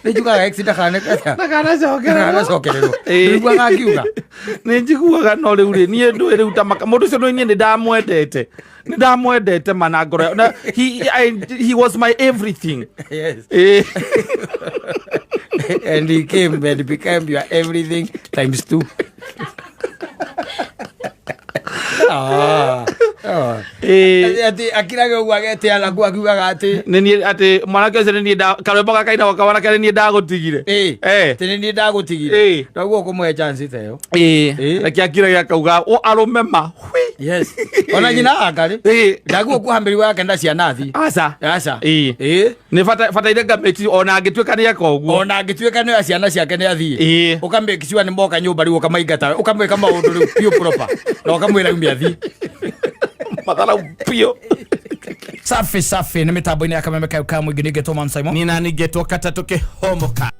Nijugaga accident kana kata. Nakana cokerero. Niguaga akiuga. Nijiguaga no riu ri nie ndu riu ta mundu cio ni ndamwendete. Ndamwendete mana ngoro. He was my everything. Yes. And he came and became your everything times 2. Ati akiraga gwagete ala gwakiugaga ati nini ati mwanake ucio ni nda karwimbo gakaina wakawana kale ni ndagutigire tene ni ndagutigire ndoguo kumwe chance teyo reki akiraga kauga o arumema yes ona nyina akari ndaguo kuhambiri wake nda cia nathi asa ni fata ile gameti ona agitweka ni akoguo ona agitweka ni ciana ciake ni athii ukambeki ciwa ni moka nyumba ri ukamaingata ukamweka maundu ri pure proper na ukamwira umia athii madala pio safi ni mitambo-ini ya Kameme ka mwingi ningetwo Man Simon nina ningetwo Katatoke Homoka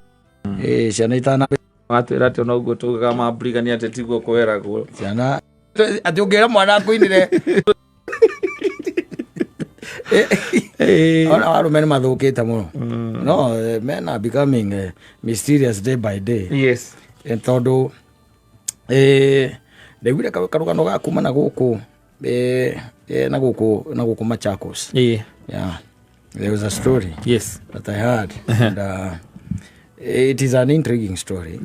ciana itana watwira ati ona uguo tugaga mabrigani ati tiguo kweragwo ciana ati ungira mwana akuinire ona warume ni mathukite muno no men are becoming mysterious day by day yes tondu ndeguire karugano ga kuma na guku na guku Machakos yeah there was a story yes that I heard and it is an intriguing story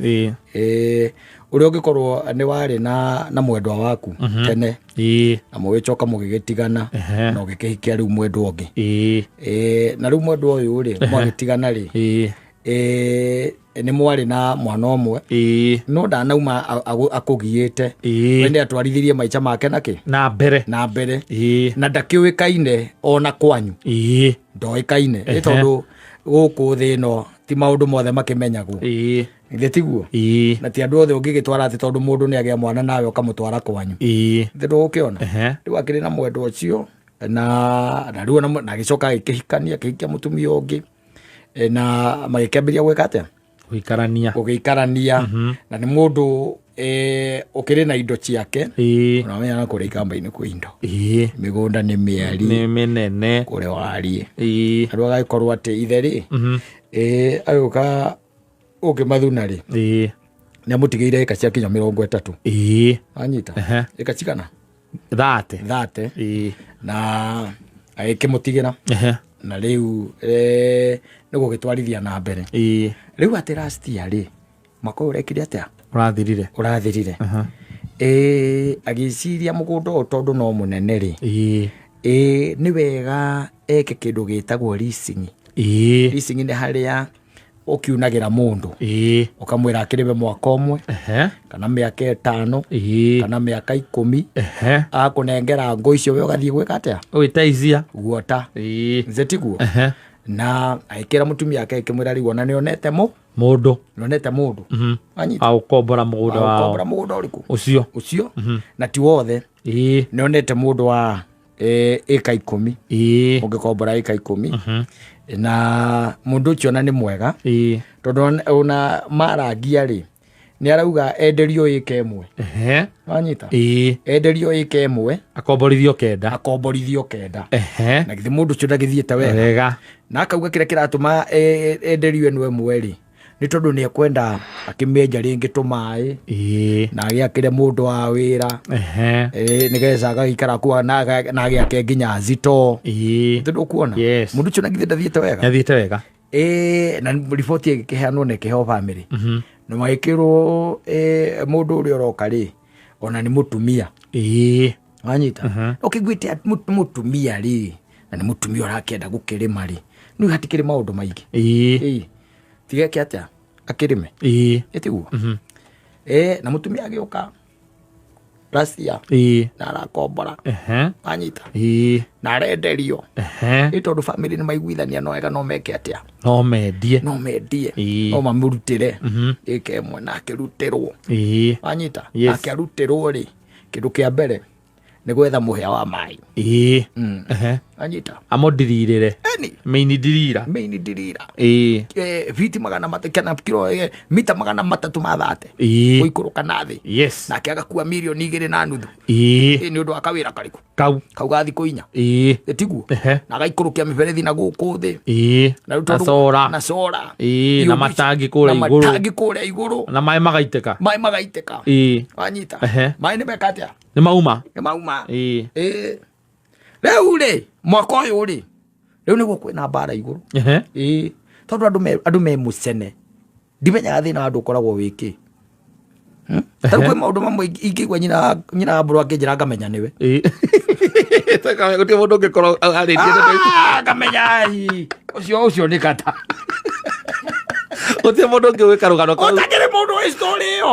uri ungikorwo ni wari na mwendwa waku tene na mugicoka mugigitigana na ugikihikia riu mwendwa ungi na riu mwendwa uyu ri mwagitigana ri ni mwari na mwana omwe no ndanauma akugiite wende atwarithirie maica make naki na mbere na ndakiuikaine ona kwanyu ndoikaine tondu guku thino ti maundu mothe makimenyagwo ithe tiguo na ti andu othe ungigitwara ati tondu mundu ni agia mwana nawe ukamutwara kwanyu ndu ukiona riu akiri na mwendwa ucio na riu na gicoka agikihikania akihikia mutumia ungi na magikiambiria gwika atia ugiikarania na ni mundu ukiri na indo ciake unamenya na kuria ikamba-ini kwa indo migunda ni miari ni minene kure wari andu agagikorwo ati itheri aguka ukimathuna ri ni amutigiire eka cia kinya 30 anyita eka cigana 30 na agikimutigira na riu nigo gitwarithia na mbere riu ati last year ri mako urekire atia urathirire agiciria mugunda tondu no munene ri ni wega eke kindu gitagwo leasing ni haria ukiunagira mundu ukamwira akiribe mwaka umwe kana miaka 5 kana miaka 10 akunengera ngo icio we ugathie gwika atia witaizia guota nzetiguo na aikira mutumia yake ikimwira riu ona nionete mundu anyita au kombora mugunda uriku ucio na ti wothe nionete mundu wa eka 10 ungikombora eka 10 na mundu ucio na ni mwega tondu ona marangia ri ni arauga enderio eka imwe anyita enderio eka imwe akomborithio kenda na githi mundu ucio ndagithiete wega na akauga kira kiratuma enderio eno imwe ri ni tondu ni ekwenda akimienja ringi tumai na agiakire mundu wa wira nigeca agikara kuwa na agiake nginya zito tondu kuona mundu ucio nagithi ndathiete wega na riboti ikiheanwo na ikiheo family na magikirwo mundu uria uroka ri ona ni mutumia anyita ukigwite mutumia ri na ni mutumia urakenda gukirima ri ni hatikiri maundu maingi tigeke atia akirime etiguo na mutumia agioka last year na arakombora anyita na arenderio tondu family ni maiguithania no wega no meke atia no mendie no mamurutire eke imwe na akirutirwo anyita akiarutirwo ri kindu kia mbere nĩ gwetha mũhĩa wa maĩ. Anyita amondiririre maini dirira fiti magana matekana kilo mita magana 330 gũikũrũka na thĩ. Yes. Nake agakua milioni 2.5 nĩ ũndũ wa kawĩra karĩkũ kau gathi kũinya tiguo na gaikũrũkia mĩberethi na gũkũ thĩ na sora na matangi kũrĩa igũrũ na maĩ magaitĩka wanyita maĩ nĩ meka atĩa nĩ mauma rĩu rĩ mwaka ũyũ rĩ rĩu nĩguo kwĩna mbara igũrũ tondũ andũ me mũcene ndimenyaga thĩna wa andũ ũkoragwo wĩkĩ tarĩ kwĩ maũndũ mamwe ingĩigua nyina mbũrũ akĩnjĩra ngamenya nĩwe gũtirĩ mũndũ ũngĩkorwo arĩtie ngamenya ũcio nĩ kata gũtirĩ mũndũ ũngĩ gwĩka rũgano ũtakĩrĩ mũndũ wĩ story ĩyo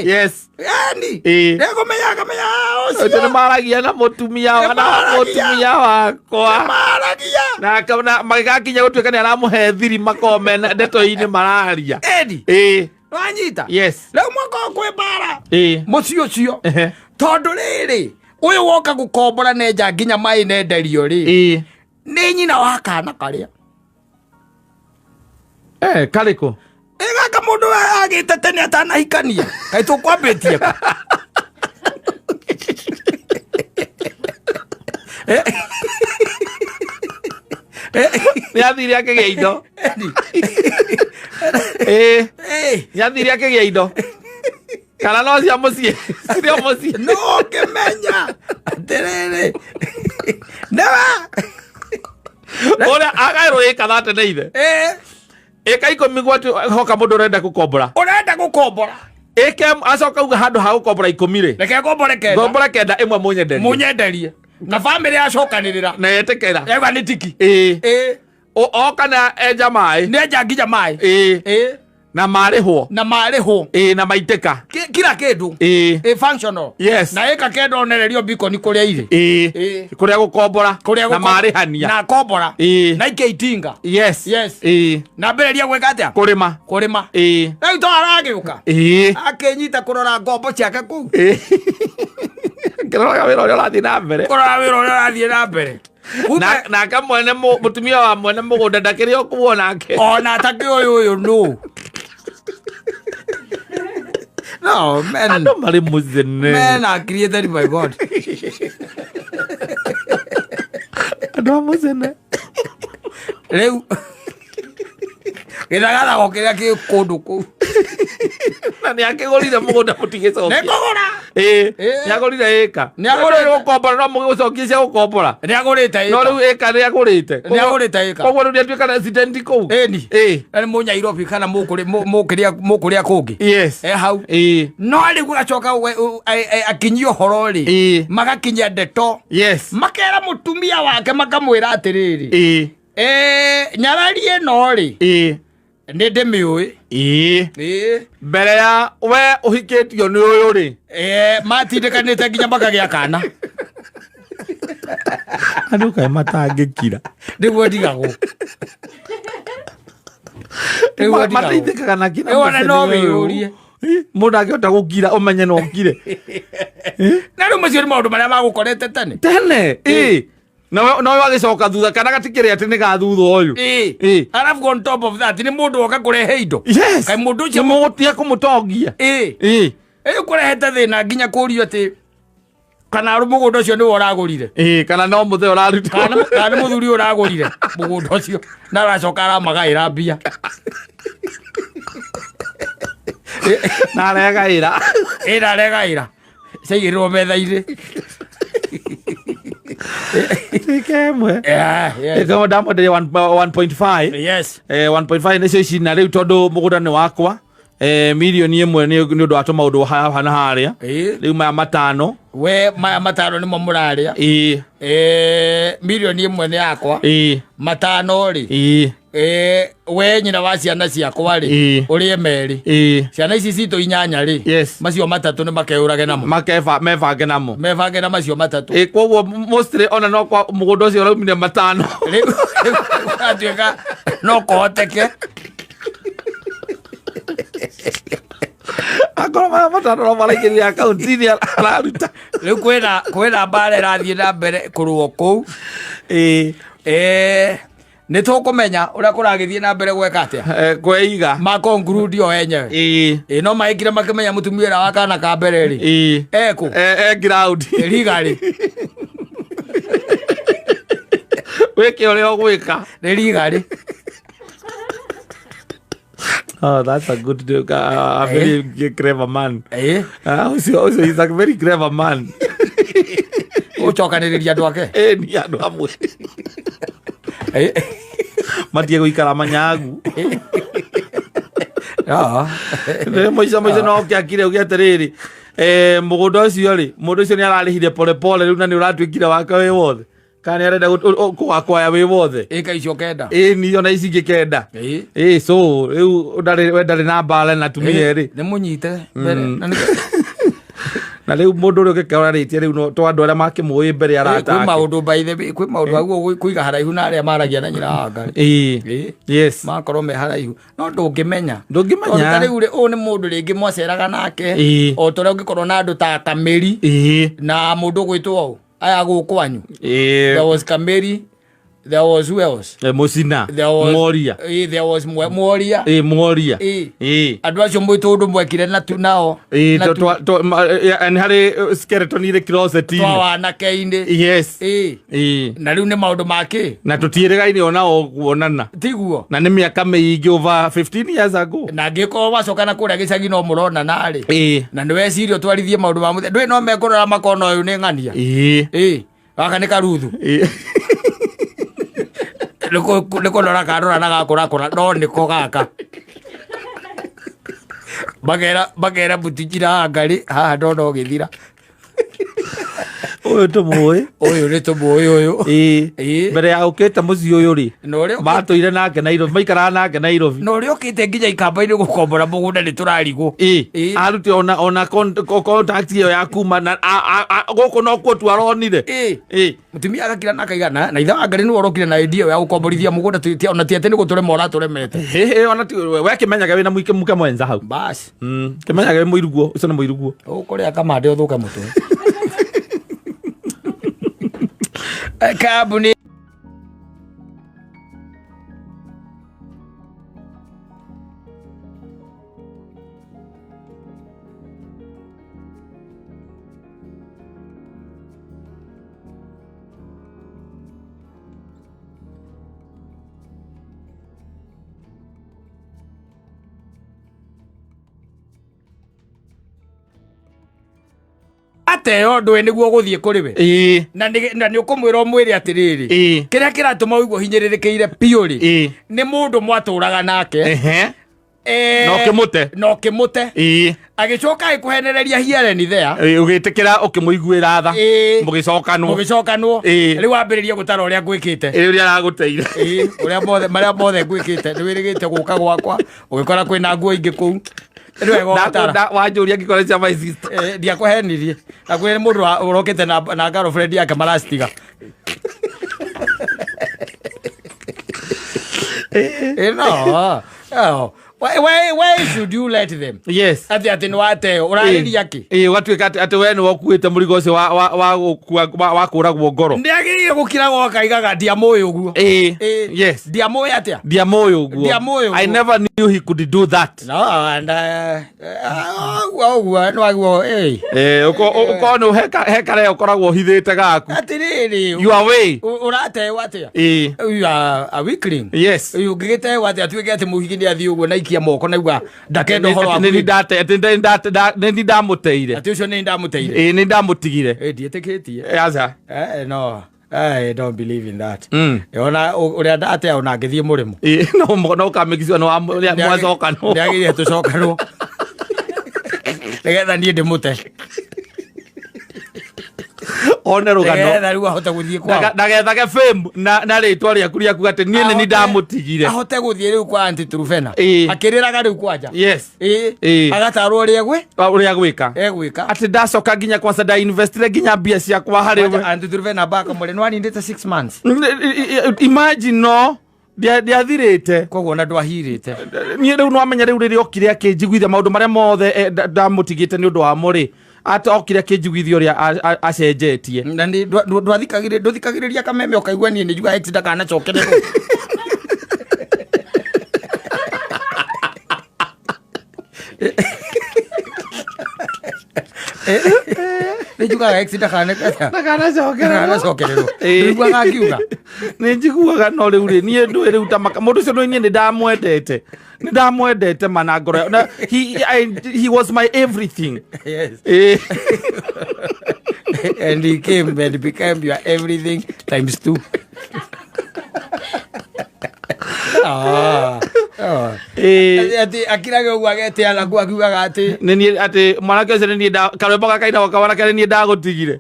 yes yani nĩngũmenya ũcio nĩ maragia na mũtumia wakwa na magĩgakinya gũtuĩka nĩ aramũhe thiri makome ndeto-inĩ mararia wanyita yes rĩu mwaka kwĩ mbara mũciĩ ũcio tondũ rĩrĩ ũyũ woka gũkombora nenja nginya maĩ nenderio rĩ nĩ nyina wa kana karĩa karĩkũ gaka mũndũ agĩte tene atanahikania kaĩ tũkwambĩtie nĩathire akĩgĩa indo nĩathire akĩgĩa indo kana no cia mũciĩ cirio mũciĩ no kĩmenya atĩrĩrĩ newa ũrĩa agaĩrwo ĩka thate nĩ ithe ĩka 10 gwati hoka mũndũ ũrenda gũkombora ĩke acoka uga handũ ha gũkombora 10 rĩ reke ngombore kenda ĩmwe mũnyenderie na family yacokanĩrĩra na yetĩkĩra ega nĩ tiki oka na enja maĩ nenja nginya maĩ na marĩhwo na maitĩka kila kĩndũ functional yes na ĩka kenda onererio bikoni kũrĩa irĩ kũrĩa gũkombora na marĩhania na kombora na ikeitinga yes na mbĩrĩria gwĩka atĩa kũrĩma rĩu to aragĩũka akĩnyita kũrora ngombo ciake kũu kĩroraga wĩra ũrĩa ũrathiĩ na mbere nake mwene mũtumia wa mwene mũgũnda ndakĩrĩ o kuo nake ona atakĩ ũyũ no no man andũ marĩ mũcene men are created by God andũ mũcene rĩu gĩthagathago kĩrĩa kĩ kũndũ kũu na nĩakĩgũrire mũgũnda mũtigĩcokia nĩkũgũra nĩagũrire ĩka nĩagũrĩrwo gũkombora no mũgĩcokie cia gũkombora nĩagũrĩte no rĩu ĩka nĩagũrĩte ĩka koguo rĩu nĩatuĩka resident kũu nĩ Mũnyairobi kana mũkũrĩa kũngĩ hau no rĩu gũgacoka akinyia ũhoro rĩ magakinyia ndeto makera mũtumia wake makamwĩra atĩrĩrĩ nyararie no rĩ nĩ ndĩmĩũĩ mbere ya we ũhikĩtio nĩ ũyũ rĩ matindĩkanĩte nginya makagĩa kana andũ kaĩ matangĩkira nĩguo ndigagwo mateithĩkaga na kina ona no wĩyũrie mũndũ angĩhota gũkira ũmenye no ngire na rĩu macio nĩ maũndũ marĩa magũkorete tene no wagĩcoka thutha kana gatikĩrĩ atĩ nĩ gathutha ũyũ arabu on top of that nĩ mũndũ woka kũrehe indo kaĩ mũndũ ũcio mũgũtiga kũmũtongia kũrehete thĩna nginya kũũrio atĩ kana mũgũnda ũcio nĩwe ũragũrire kana no mũthee ũraruta kana nĩ mũthuri ũragũrire mũgũnda ũcio na aracoka aramagaĩra mbia na aregaĩra aregaĩra ciaigĩrĩrwo metha-inĩ ikemwe ĩkamo ndamwenderia 1.5 yes 1.5 nĩcio ici na rĩu tondũ mũgũnda nĩ wakwa milioni ĩmwe nĩ ũndũ wa tũmaũndũ hana harĩa rĩu maya matano we maya matano nĩmo mũrarĩa milioni ĩmwe nĩ yakwa matano rĩ we nyina wa ciana ciakwa rĩ ũrĩe merĩ ciana ici citũ 8 rĩ macio 3 nĩ makeũrage namo mebange namo na macio 3 koguo mostly ona no kwa mũgũnda ũcio ũraumire 5 rĩu atuĩka no kũhoteke ngoro matano malaikiri account ni araruta riu kwena mbara irathie na mbere kuruo kou nä tå kå menya å rä a kå ragä na mbere gweka atä kweiga makonclude o enyewe no maä kire makä menya må tumia ra wakana ka mbere rä ekå riga rä wä kä å rä a å gwä ka nä riga rä Oh, that's a good a very clever man. Also he's a very clever man. Ucokanä andå ake ni andå amwe matie gå ikara manyagu maica no kä akire å gä atä rä rä må gå nda å cio rä må ndå å cio nä ararä hire polepole rä u na nä å ratuä kire wake wä wothe kana nä arenda kwakwaya wä wothe ä icio kenda ni ona ici ingä kenda so rä u ndarä na mbara na tumia rä nä må nyite na rä u må ndå å rä å gä kora rä tie rä u to andå arä a makä må ä mbere arata kwä maå ndå kwä maå ndå aguo kå iga haraihu na arä a maragia na nyina wa Ngai makorwo me haraihu no ndå ngä menya rä u å nä må ndå rä ngä mwaceraga nake o tå rä a å ngä korwo na andå ta Kameri na må ndå å gwä two aya gå kwanyu there was Kameri. There was who else? Musina. Moria. There was Moria. Moria. Andå acio mwä tå ndå mwekire na tu nao nä harä skeleton irä closet twanake-inä na rä u nä maå ndå makä na tå tiä rä gaine ona o kuonana tiguo na nä mä aka mä ingä over 15 years ago na ngä korwo wacokana kå rä a gä cagi no må ronana rä na nä weciria å twarithie maå ndå ma må ndå no mekå rora makona å yå nä ng'ania gaka nä karuthu nä kå rora karora na gakå no nä ko gaka magera butinjira ngarä haha ndona å gä thira å yå tå må å nä tå må å yå mbere ya å kä te må ciä å yå rä matå ire nake Nairobi maikaraga nake Nairobi na å rä a å kä te nginya ikamba-inä gå kombora må gå nda nä tå rarigwo aruti ona contact ä yo ya kuma gå kå no kuo twaronire må tumia agakira na kaigana na ithe wa Ngarĩ nä worokire na idea ya gå komborithia må gå nda ona ti atä nä gå tå rema å ratå remete we kä menyaga wä na må ike mwenza hau kä menyaga wä må iruguo å cio nä må iruguo å kå rä a kamande å thå ke må twe kambuni ateo ndå nä guo gå thiä kå rä we na nä å kå mwä ra å mwä re atä rä rä kä rä a kä ratå ma å igwo hinyä rä rä kä ire piå rä nä må ndå mwatå raga nake no kä må te agä coka agä kå henereria hiareni thea å gä tä kä ra å kä må iguä ra tha må gä cokanwo rä u wambä rä ria gå tara å rä a ngwä kä te rä rä aragå teire marä a mothe ngwä kä te nä wä rä gä te gå ka gwakwa å gä kora kwä na nguo ingä kå u wanjå ria ngä kore cia ndiakå henirie nakwä må ndå å rokä te na girlfriend yake maracitiga no why should you let them atä nä wateo å rarä ria kä gatuä ka atä we nä wokuä te må rigo å cio wa kå ragwo ngoro nä agä rä ire gå kira gokaigaga ndiamå ä å guo ndiamå ä atä a ndiamå ä å guo I never knew he could do that guo nä waguo å korwo nä he karea å koragwo hithä te gaku atä rä rä å rateo atä a å ngä gä tewa atä atuä ke atä må higi nä athiä å guo na ikia moko naigua ndakenda å horo nä ndamå teire atä å cio nä ndamå teire nä ndamå tigire ndiätä kä tie no I don't believe in that. Ona uria ndate ona ngithie murimo. No kamikizwa no mwacokanwo. Ndiagire tucokanwo. Nigetha nie ndimute. One rugano. Riu ahote guthie kwao. Ndagethage fame na ritwa riaku riaku ati nie ni ndamutigire. Ahote guthie riu kwa Aunty Trufena. Akiriraga riu kwanja. Agatarwo uria gwika. Egwika. Ati ndacoka nginya kwanza nda investire nginya mbia ciakwa hari we. Aunty Trufena baka mure no anindite 6 months. Imagine no ndiathirite koguo na ndwahirite nie riu no amenya riu riri okire akinjiguithia maundu maria mothe ndamutigite ni undu wa muri ata okire akinjiguithia uria acenjetie na ndwathikagiriria kameme ukaigua nie ni juga exit kana chokere Nijuga exit kana cokerero nigua gakiuga ni njiguaga no riu ri nie ndu riu ta mundu ucio no nie ni ndamwendete mana ngoro na he was my everything. Yes. And he came and became your everything times 2. Ati akirage ugu agete ala ku akiugaga ati ni ati mwanake ucio ni karwembo gakaina wakabara kare ni ndagutigire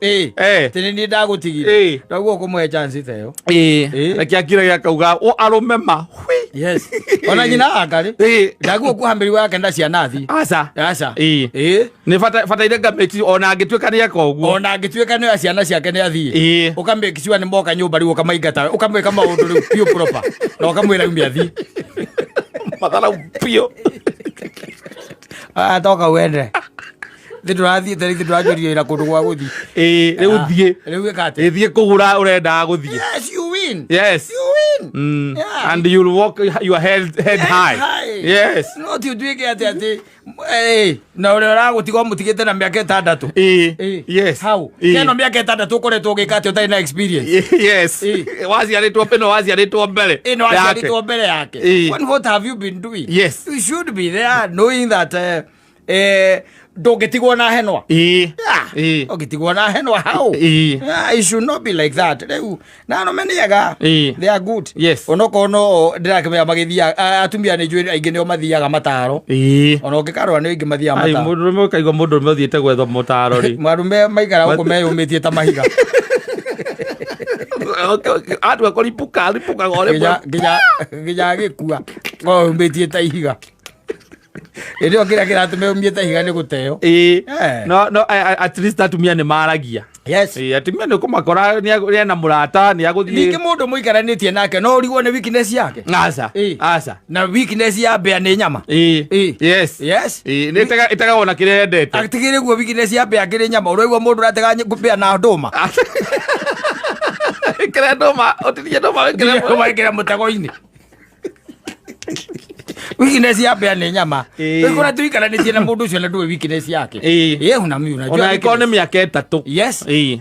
tene ni ndagutigire ndaguo kumwe chance teyo reki akirage akauga o arume ma yes ona nyina akari ndaguo kuhambiri wake ndacia nathi aca ni fata ile gameti ona agitweka ni akoguo ona agitweka ni aciana ciake ni athii ukambe kiciwa ni moka nyumba riu ukamaingata ukamweka maundu riu pio proper na ukamwira umia athii madala pio toka wende ndirathie tari ndirajorio ira kundu gwa guthi riu thie riu ekate thie kugura urenda guthie yes you win and you'll walk your head high yes no ti utwike ati na ule ragutigo mutigite na miaka 6 yes how keno miaka 6 ukoretwo ugikate utai na experience yes wazi aletwa peno wazi aletwa mbele yake what have you been doing? Yes, you should be there knowing that dogetigwo na henwa ogetigwo na henwa how it should not be like that na no meniaga they are good. Yes, onoko no ndirakemya magithia atumia ni njui aingi nio mathiaga mataro ono ngikarwa ni aingi mathiaga mataro ai mundu rume kaigwa mundu rume thiete gwetho mutaro ri marume maikara uko meyumitie ta mahiga atu akolipuka gore gija gikua o yumitie ta ihiga ndio kira atume umiete higa ni guteo no at least atumia ni maragia. Yes, atumia ni kumakora ni na murata ni aguthie niki mundu muikaranitie nake no urigwo ni weakness yake asa na weakness ya bea ni nyama yes ni itaga ona kire endete atigire guo weakness ya bea kire nyama urigwo mundu ratega bea na nduma kire nduma otirie nduma kire mutago-ini weakness ya bea ni nyama ikora tuikaranitie na mundu ucio na ndu weakness yake unajua ona economy yake 3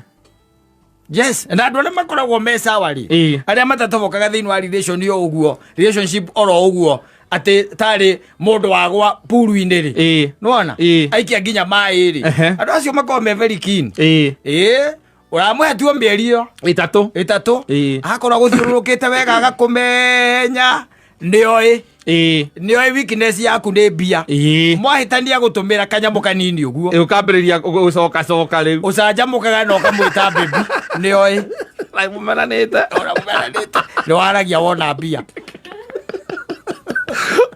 yes na andu arĩa makoragwo me sawari arĩa matatobokaga thĩinĩ wa relationship oro ũguo atĩ tarĩ mũndũ wagwa puru-inĩ rĩ nĩwona aikia nginya maĩ rĩ andũ acio makoragwo me very keen ũramũhe tuo mĩeri ĩyo ĩtatũ agakorwo gũthiũrũrũkĩte wega agakũmenya nĩoĩ weakness yaku nĩ mbia mwahĩtania gũtũmĩra kanyamũ kanini ũguo ũkambĩrĩria gũcoka rĩu ũcanjamũkaga na ũkamwĩta baby nĩoĩ mũmeranĩte nĩ waragia wona mbia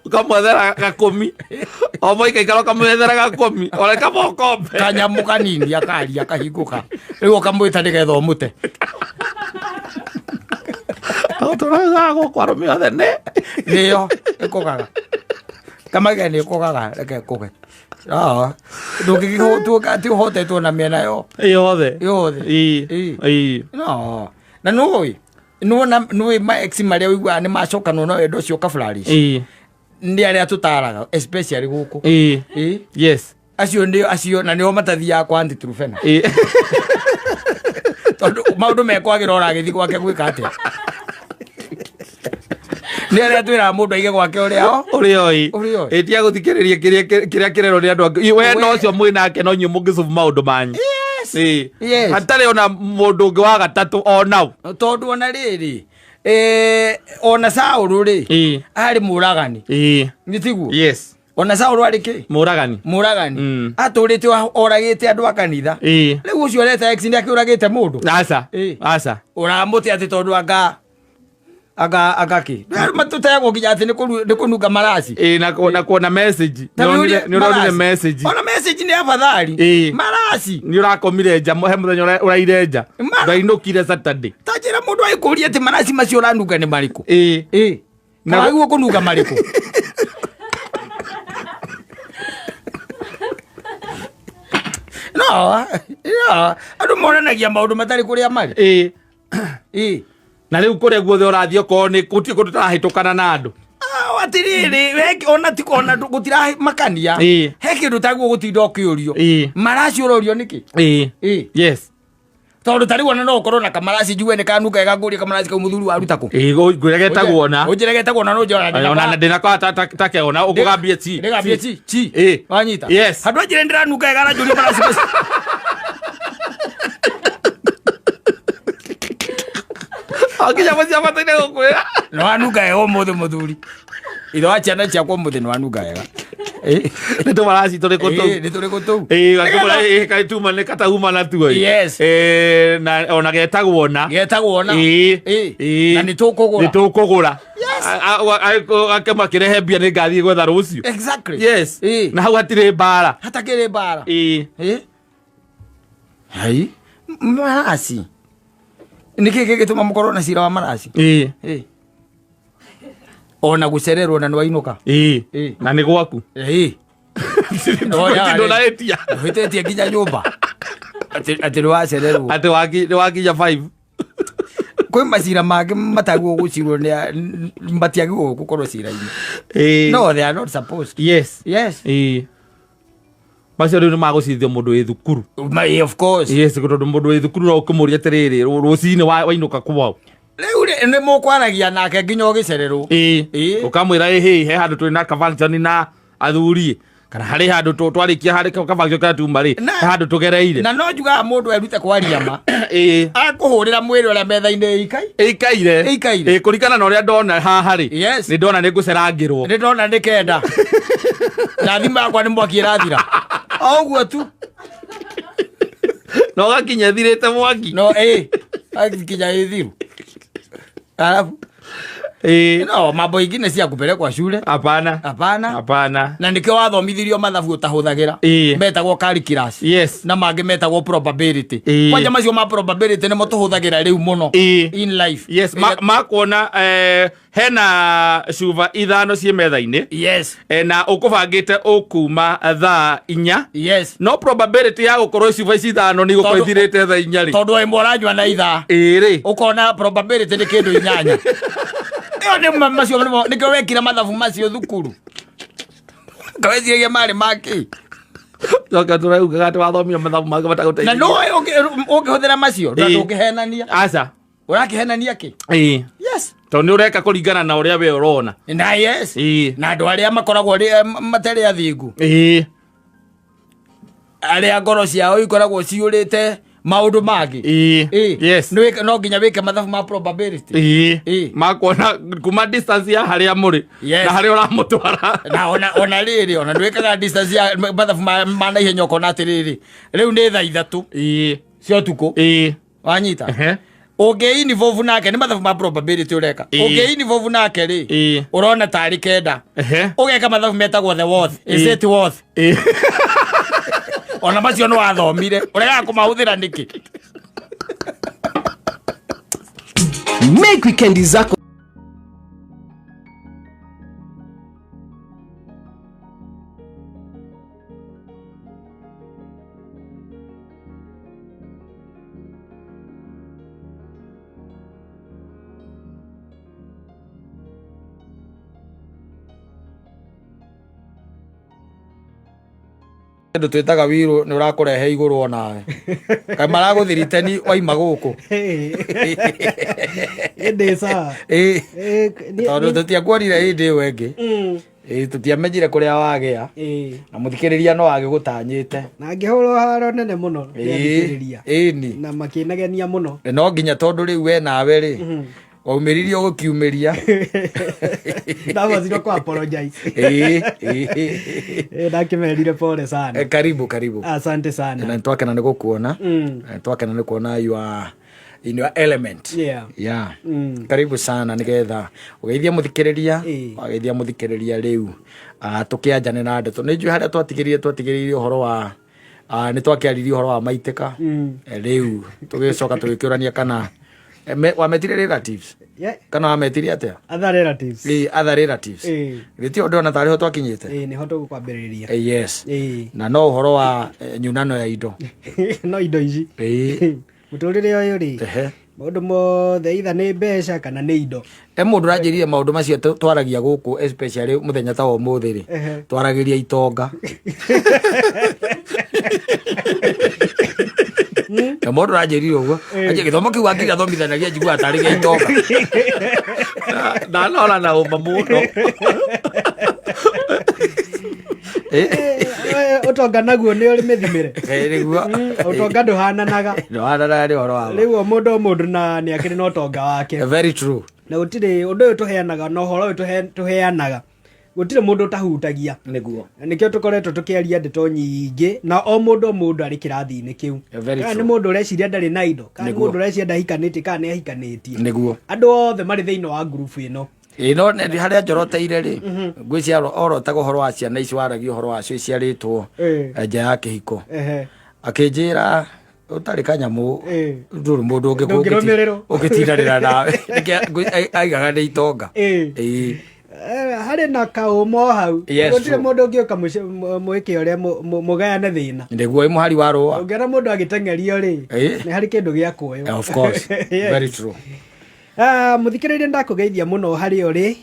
ukamwethera gakũmi o mũikaikara ũkamwethera gakũmi oreka mokombe kanyamũ kanini akaria akahingũka rĩu ũkamwĩta nĩgetha ũmũte tũraga gũkũ arũme othe nĩyo ĩkũgaga kamage nĩ ĩkũgaga reke kũge ndũngĩgĩtuĩka atĩ ũhotetwo na mĩena yothe na nũĩ maex marĩa ũiguaga nĩ macokanwo na wendo ũcio kabularici nĩ arĩa tũtaraga especially gũkũ yes acio na nĩo matathiaga kwa antitrufena tondũ maũndũ mekwagĩra ũragĩthiĩ gwake gwĩka atĩa nĩ arĩa twĩraga mũndũ aige gwake ũrĩa ĩtia gũthikĩrĩria kĩrĩa kĩrerwo nĩ andũ angĩ we no ũcio mwĩ nake no inyuĩ mũngĩcubu maũndũ manyu hatarĩ ona mũndũ ũngĩ wa gatatũ onau tondũ ona rĩrĩ ona Saũlũ rĩ arĩ mũragani nĩ tiguo ona Saũlũ arĩ kĩ mũragani atũrĩte oragĩte andũ a kanitha rĩu ũcio areta ex nĩ akĩũragĩte mũndũ aca ũramũte atĩ tondũ agaki matutayagwo nginya atĩ nĩ kũnunga maraci na kuona message nĩ ũronire message ona message nĩ abathari maraci nĩ ũrakomire nja he mũthenya ũraire nja ngainũkire Saturday ta njĩra mũndũ agĩkũria atĩ maraci macio ũranunga nĩ marĩkũ Na guo kunuga mariku. No, andu monanagia maundu matari kuria mari. Na riu kuria guothe urathio ko ni kuti kutarahitukana na andu. Atiriri weki ona tikona gutira makania. He kindu taguo gutinda ukiurio. Maraciurorio niki? Yes. Tondu tari wona no ukorwo na kamarasi juwe ne kanuka gaguria kamarasi ka muthuri waruta ku. Ngwiregeta guona. Unjiregeta guona no njora. Ona ndina kwa take ona ukugambie chi. Ndegambie chi. Wanyita. Yes. Handu njire ndiranuka gara juria marasi. Akija macia mataine gukwira. No anuka ego muthe muthuri. Itho aciana ciakwa muthe no anuka ega. Nito marasi tore ko tu. Ni tore ko tu. Akimura kai tu mane kata huma na tu. Yes. Na ona getagwo ona. Na ni tukugura. Yes. Akema kirehe bia ni ngathi gwetha rucio. Exactly. Yes. Na hau hatire bara. Hatakire bara. Hai. Marasi. Niki gituma mukorwo na cira wa marasi. Ona gucererwo na nwainuka. Na ni gwaku. No na etia. Hitetie kinya nyumba. Ati wacererwo. Ati wakinya 5. Kwi macira mangĩ matagwo gucirwo nĩ matiagwo gukorwo cira-inĩ. No, they are not supposed. Yes. Macio riu ni magucithio mundu wi thukuru. Of course. Yes, tondu mundu wi thukuru no ukumuria atiriri rucini wainuka kwao. Riu ni mukwaragia nake nginya ugicererwo. Ukamwira he handu turi na kavanjani na athuri kana hari handu twarikia hari kavanjani kana tumari handu tugereire. Na no njuga mundu erute kwaria ma. Akuhurira mwiri uria metha-ini ikaire. Kurikana na uria ndona haha ri. Ni ndona ni ngucerangirwo. Ni ndona ni kenda. Na thima yakwa ni mwaki irathira. Oguo tu. No gakinya thirite mwaki. No akinya ithiru. Alafu no mambo ingine cia kupelekwa shule. Hapana. Na nikio wathomithirio mathabu utahuthagira. Metagwo calculus. Yes. Na mangi metagwo probability. Kwanja macio ma probability nimo tuhuthagira riu muno in life. Yes. Makuona hena cuba ithano cie metha-ini. Yes. Na ukubangite ukuma thaa 4. Yes. No probability ya gukorwo cuba ici ithano ni gukorwo ithirite thaa 4 ri. Tondu imwe uranyua na ithaa. Ri. Ukona probability ni kindu 8. Yo ni macio nikio wekira mathabu macio thukuru. Kawecirie mari maki. Toka turauga gati wathomia mathabu magi bataguteithia. Na no ungihuthira macio ndungihenania. Aca. Urakihenania ki? Yes. Tondu ureka kuringana na uria we urona. Na yes. Na andu aria makoragwo matari athingu. Aria ngoro ciao ikoragwo ciurite maundu mangi. Yes. No nginya wike mathabu ma probability. Makuona kuma distance ya haria muri na haria uramutwara. Na ona riri ona ndwikaga distance ya mathabu ma na ihenya ukona atiriri. Riu ni thaa 3 cia tuko. Wanyita. Ungi-involve nake ni mathabu ma probability ureka. Ungi-involve nake ri urona tari kenda. Ugeka mathabu metagwo the worth. Is it worth? Ona macio no wathomire urega kumahuthira niki. Make weekend zako ndu twitaga wiru ni urakurehe iguru onawe kai maraguthiriteni waima guku ende sa tondu tutiakuonire hindi iyo ingi tutiamenyire kuria wagia na muthikiriria no agigutanyite na ngihurwo haro nene muno thikiriria na makinagenia muno no nginya tondu riu we nawe ri waumiririo gukiumiria ndavazirwo ku apologize ndakimerire pole sana. Karibu asante sana na twakena ni gukuona twakena ni kuona you are in your element. Karibu sana nigetha ugeithia muthikiriria riu tukianjane na ndeto ni njui haria twatigiririe uhoro wa ni twakiaririe uhoro wa maitika riu tugicoka tugikiurania kana wametire relatives kana wametire atia other relatives other relatives gitio ndona tari ho twakinyite ni ho tukwambiriria yes na no horo wa nyunano ya indo no indo ici muturire uyu ri maundu mothe itha ni mbeca kana ni indo mundu ranjirie maundu macio twaragia guku especially muthenya ta umuthi ri twaragiria itonga mundu ranjirie uguo aje githomo kiu angiga thomithanagia njigua atari ge itonga na nora na umba mundu utonga naguo ni uri mithimire niguo utonga nduhananaga ri horo wa riu mundu na ni akiri no utonga wake very true na gutire undu uyu tuheanaga no horo tuheanaga gutire mundu utahutagia niguo nikio tukoretwo tukiaria ndeto nyingi na o mundu ari kirathi-ini kiu ni mundu ureciria ndari na indo kana mundu ureciria ndahikanite kana ni ahikanitie niguo andu othe mari thiini wa group ino no ne haria njoroteire ri ngwiciria orotaga horo wa ciana ici waragia horo wa cio ciaritwo nja ya kihiko akinjira utari kanyamu nduru mundu ungitindanira nawe aigaga ni itonga hari na kaumo hau gutire mundu ungioka mwike uria mugayane thina ndiguo imuhari wa rua ungiona mundu agitengerio ri ni hari kindu gia kuoyo of course very true muthikiriria ndakugeithia muno hari uri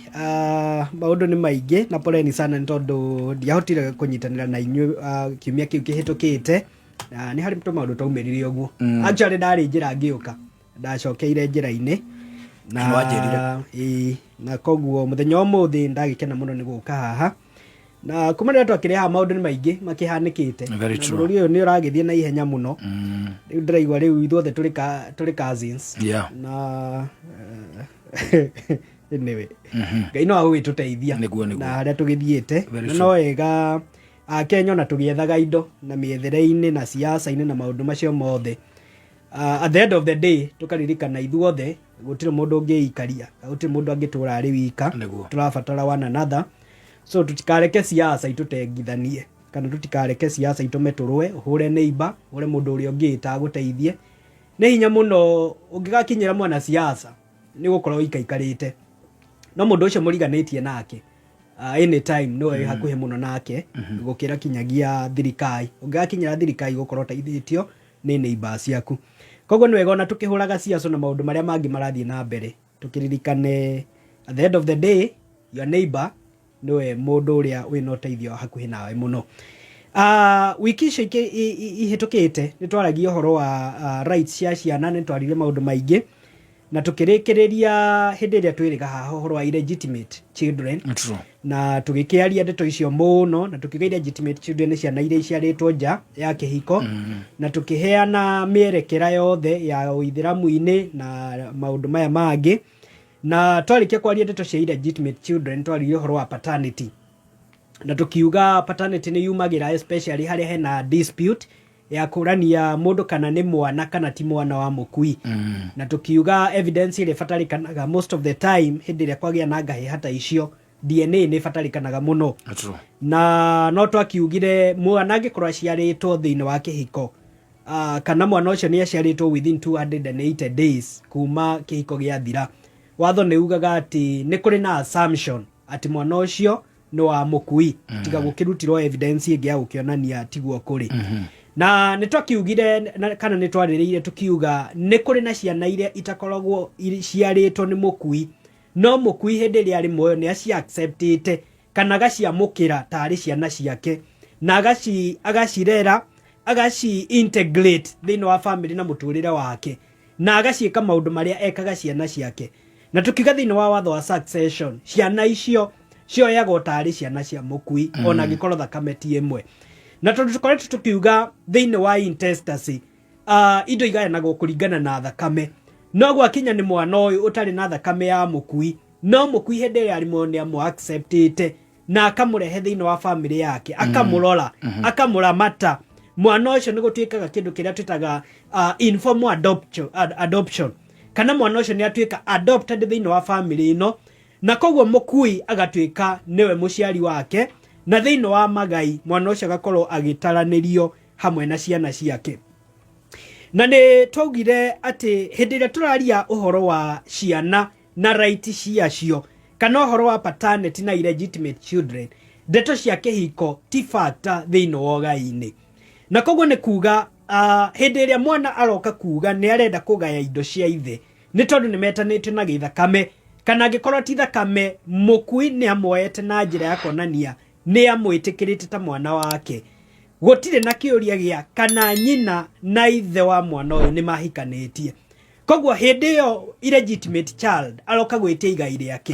maundu ni maingi na poleni sana ni tondu ndiahotire kunyitanira na inyu kiumia kiu kihitukite ni hari maundu taumirire uguo actually ndari njira ngiuka ndacokeire njira-ini na koguo muthenya umuthi ndagikena muno ni guka haha na kumana twakire ha maundu ni maingi makihanikite bururi uyu ni uragithie na ihenya muno riu ndiraigua riu ithuothe turi cousins na anyway ngai no agwituteithia na haria tugithiite no wega Kenya na tugiethaga indo na miethere-ini na siasa-ini na maundu macio mothe at the end of the day tukaririkana ithuothe gutire mundu ungiikaria gutire mundu angitura ari wika turabatara one another so tutikareke siasa itutengithanie kana tutikareke siasa itume turwe hure neighbor hure mundu uri ungiita guteithie ni hinya muno ungigakinyira mwana siasa ni gukorwo ikaikarite no mundu ucio muriganitie nake anytime no hakuhe muno nake gukira kinyagia thirikai ungigakinyira thirikai gukorwo teithitio ni neighbor ciaku koguo ni wega ona tukihuraga siasa na maundu maria mangi marathie na mbere tukiririkane at the end of the day your neighbor noe mundu uria wina uteithio hakuhi nawe muno wiki icio ihitukite ni twaragia horo wa rights cia ciana ni twarire maundu maingi na tukirikiria hindi iria twiriga haha horo wa illegitimate children na tugikiaria ndeto icio muno na tukigeria legitimate children ni ciana iria ciaritwo nja ya kihiko na tukiheana mierekera yothe ya uithiramu-ini na maundu maya mangi na twarikia kwaria ndeto cia illegitimate children twaririe horo wa paternity na tukiuga paternity ni yumagira especially hari hena dispute ya kurania mundu kana ni mwana kana ti mwana wa mukui na tukiuga evidence ile fatarikanaga most of the time hindi ile kwagia na ngahi hata icio DNA ni fatarikanaga muno na no twakiugire mwana angikorwo aciaritwo thiini wa kihiko kana mwana ucio ni aciaritwo within 280 days kuma kihiko giathira watho ni ugaga ati ni kuri na assumption ati mwana ucio no wa mukui tiga gukirutirwo evidence ingi ya gukionania tiguo kuri na nitwakiugire kana nitwaririire tukiuga ni kuri na ciana iria itakoragwo ciaritwo ni mukui no mukui hindi ria ari moyo ni aci acceptite kana gaciamukira tari ciana ciake na agacirera agaci integrate thiini wa family na muturire wake na agaciika maundu maria ekaga ciana ciake na tukiga thiini wa watho wa succession ciana icio cioyagwo tari ciana cia mukui ona gikorwo thakame ti imwe na tukoretwo tukiuga thiini wa intestacy indo igayanagwo kuringana na thakame no gwakinya ni mwana uyu utari na thakame ya mukui no mukui hindi ria ari mo ni amu acceptite na akamurehe thiini wa family yake akamurora akamuramata mwana ucio ni gutwikaga kindu kiria twitaga informal adoption kana mwana ucio ni atwika adopted thiini wa family ino na koguo mukui agatwika niwe muciari wake na thiini wa magai mwana ucio agakorwo agitaranirio hamwe na ciana ciake na nä twaugire atä hä ndä ä rä a tå raria å horo wa ciana na right ciacio kana å horo wa paternity na illegitimate children, ndeto cia kä hiko ti factor thä inä wa ũgai-inä, na koguo nä kuga hä ndä ä rä a mwana aroka kuga nä arenda kå gaya indo cia ithe nä tondå nä metanä tio na gä thakame, kana angä korwo ti thakame må kui nä amuoete na njä ra ya kuonania nä amwä tä kä rä te ta mwana wake, gũtirĩ na kĩũria gĩa kana nyina na ithe wa mwana ũyũ nĩ mahikanĩtie. Koguo hĩndĩ ĩyo illegitimate child aroka gwĩtia igai rĩake,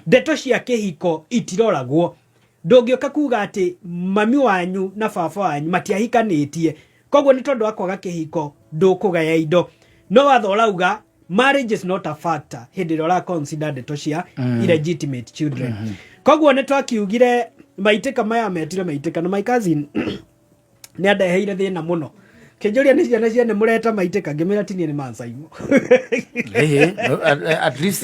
ndeto cia kĩhiko itiroragwo. Ndũngĩũka kuga atĩ mami wanyu na baba wanyu matiahikanĩtie, koguo nĩ tondũ wa kwaga kĩhiko ndũkũgaya indo. No watho ũrauga marriage is not a factor hĩndĩ ĩrĩa ũraconsider ndeto cia illegitimate children. Koguo nĩ twakiugire maitĩka maya metire maitĩka na my cousin nä andeheire thä na må no kä njå ria nä ciana ciane må reta maitä ka ngä mä ra tinie nä mancaimo at least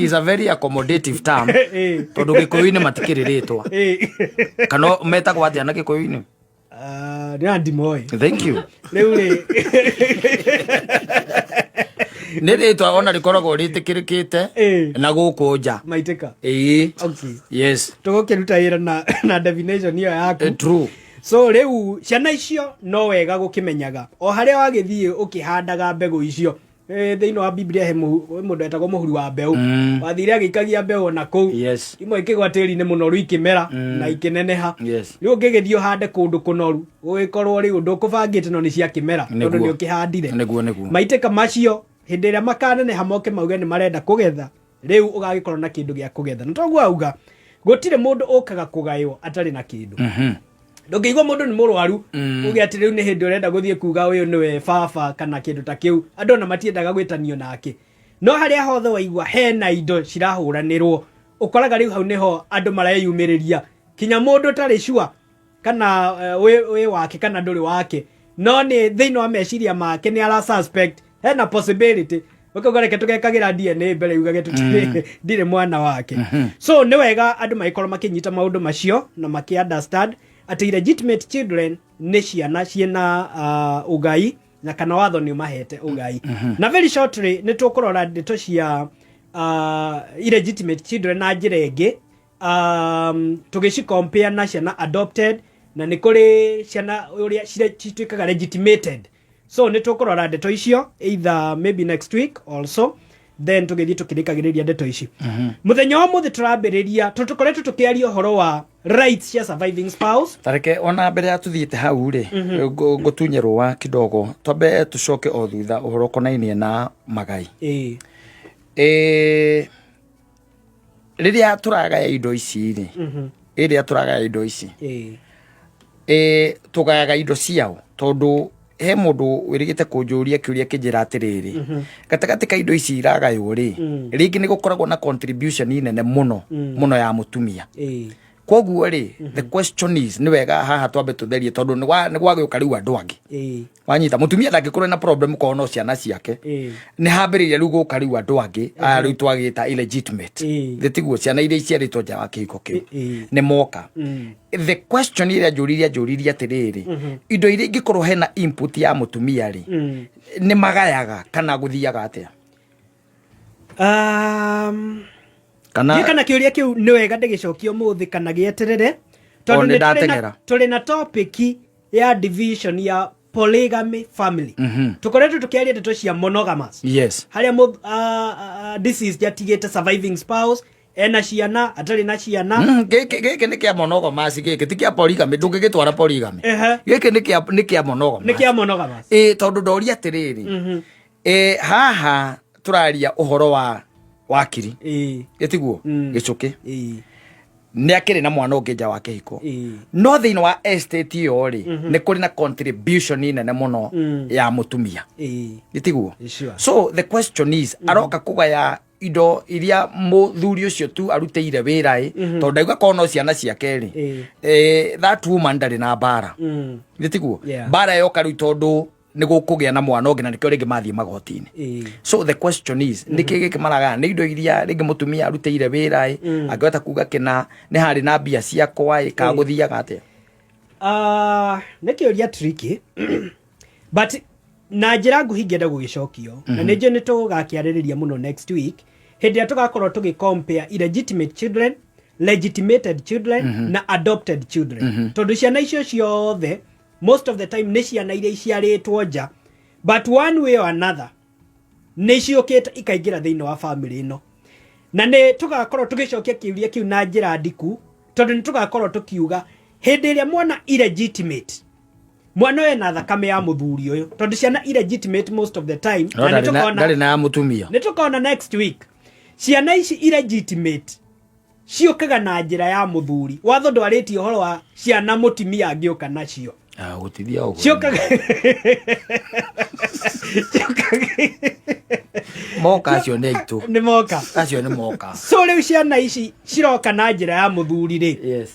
is a very accommodative term tondå gä kå yå-inä matikä rä rä twa kana metagwo atä ana gä kå yå-inä nä andimoe thank you rä u rä nä rä twa ona rä koragwo rä tä kä rä kä te na gå kå nja maitä ka yes tå gå kä ruta wä ra na definition ĩyo yaku true. So rĩu ciana icio no wega gũkĩmenyaga o harĩa wagĩthiĩ ũkĩhandaga mbegũ icio thĩinĩ wa Biblia he mũndũ etagwo mũhuri wa mbeũ wathire agĩikagia mbeũ na kũu imwe ikĩgwa tĩri-inĩ mũnoru ikĩmera na ikĩneneha. Rĩu ũngĩgĩthiĩ ũhande kũndũ kũnoru ũgĩkorwo rĩu ndũkũbangĩte no nĩ ciakĩmera tondũ nĩ ũkĩhandire maitĩka macio hĩndĩ ĩrĩa makaneneha moke mauge nĩ marenda kũgetha rĩu ũgagĩkorwo na kĩndũ gĩa kũgetha. Na toguo auga gũtirĩ mũndũ ũkaga kũgaywo atarĩ na kĩndũ. Ndũngĩigua mũndũ nĩ mũrwaru uge atĩ rĩu nĩ hĩndĩ ũrenda gũthiĩ kuga ũyũ nĩwe baba kana kĩndũ ta kĩu, andũ ona matiendaga gwĩtanio nake. No harĩa hothe waigua hena indo cirahũranĩrwo ũkoraga rĩu hau nĩho andũ mareyumĩrĩria kinya mũndũ tarĩ shua kana wĩ wake kana ndũrĩ wake, no nĩ thĩinĩ wa meciria make nĩ ara suspect hena possibility ũkauga reke tũgekagĩra DNA mbere yugage ndirĩ mwana wake. So nĩ wega andũ magĩkorwo makĩnyita maũndũ macio na makĩ understand atĩ illegitimate children nĩ ciana ciena ũgai na kana watho nĩ umahete ũgai. Na very shortly nĩ tũkũrora ndeto cia illegitimate children na njĩra ĩngĩ tũgĩci compare na ciana adopted na nĩ kũrĩ ciana ũrĩa cituĩkaga legitimated. So nĩ tũkũrora ndeto icio either maybe next week also then tũgĩthiĩ tũkĩrĩkagĩrĩria ndeto ici. Mũthenya wa mũthĩ tũrambĩrĩria tũkoretwo tũkĩaria ũhoro wa rights cia surviving spouse. Tareke ona mbere ya tuthiĩte hau rĩ ngũtunye rũa kidogo twambe tũcoke o thutha ũhoro konainie na magai. Rĩrĩa tũragaya indo ici rĩ rĩrĩa tũragaya indo ici tũgayaga indo ciao tondũ he mũndũ wĩrĩgĩte kũnjũria kĩũria kĩnjĩra atĩrĩrĩ gatagatĩ ka indo ici iragaywo rĩ rĩngĩ nĩ gũkoragwo na contribution nene mũno ya mũtumia. Koguo rĩ the question is nĩ wega haha twambe tũtherie tondũ nĩ gwagĩũka rĩu andũ angĩ wanyita mũtumia ndangĩkorwo na problem korwo no ciana ciake nĩ hambĩrĩria rĩu gũka rĩu andũ angĩ rĩu twagĩta illegitimate tiguo ciana iria iciarĩtwo nja wa kĩhiko kĩu nĩ moka. The question iria njũririe atĩrĩrĩ indo iria ingĩkorwo hena input ya mũtumia rĩ nĩ magayaga kana gũthiaga atĩa? Kana kĩũria kĩu nĩ wega ndĩgĩcokio mũthĩ kana gĩeterere tondũ tũrĩ na topic ya division ya polygamy family. Tũkoretwo tũkĩaria ndeto cia monogamous harĩa this jatigĩte surviving spouse ena ciana atarĩ na ciana. Gĩkĩ nĩ kĩa monogamous, gĩkĩ ti kĩa polygamy, ndũngĩgĩtwara polygamy. Gĩkĩ nĩ kĩa monogamous. Tondũ ndoria atĩrĩrĩ haha tũraria ũhoro wa wakiri gĩtiguo gĩcũkĩ nĩ akĩrĩ na mwana ũngĩ nja wa kĩhiko no thĩinĩ wa estate ĩyo rĩ nĩ kũrĩ na contribution nene mũno ya mũtumia gĩtiguo. So the question is aroka kũgaya indo iria mũthuri ũcio tu arutĩire wĩra tondũ ndauga korwo no ciana ciake rĩ that woman ndarĩ na mbara gĩtiguo. Mbara yoka rĩu tondũ nĩ gũkũgĩa na mwana ũngĩ na nĩkĩo rĩngĩ mathiĩ magoti-inĩ. So the question is nĩkĩ gĩkĩ maragaya nĩ indo iria rĩngĩ mũtumia arutĩire wĩra angĩhota kuga kĩna nĩ harĩ na mbia ciakwa kana gũthiaga atĩa? Nĩ kĩũria tricky but na njira nguhi ngenda gugicokio na nĩnjũ nĩ tũgakiarĩrĩria mũno next week hĩndĩ ĩrĩa tũgakorwo tũgĩ-compare illegitimate children, legitimated children na adopted children tondũ ciana icio ciothe most of the time nĩ ciana iria iciarĩtwo nja but one way or another nĩ ciũkĩte ikaingĩra thĩinĩ wa family ĩno na nĩ tũgakorwo tũgĩcokia kĩũria kĩu na njĩra ndiku tondũ nĩ tũgakorwo tũkiuga hĩndĩ ĩrĩa mwana illegitimate mwana ũyũ ena thakame ya mũthuri ũyũ tondũ ciana illegitimate most of the time ndarĩ na mũtumia nĩ tũkona next week ciana ici illegitimate ciũkaga na njĩra ya mũthuri watho ndwarĩtie ũhoro wa ciana mũtumia angĩũka nacio gũtithia ũguo ciũkaga moka acio nĩ aitũ nĩ moka acio nĩ moka so rĩu ciana ici ciroka na njĩra ya mũthuri rĩ yes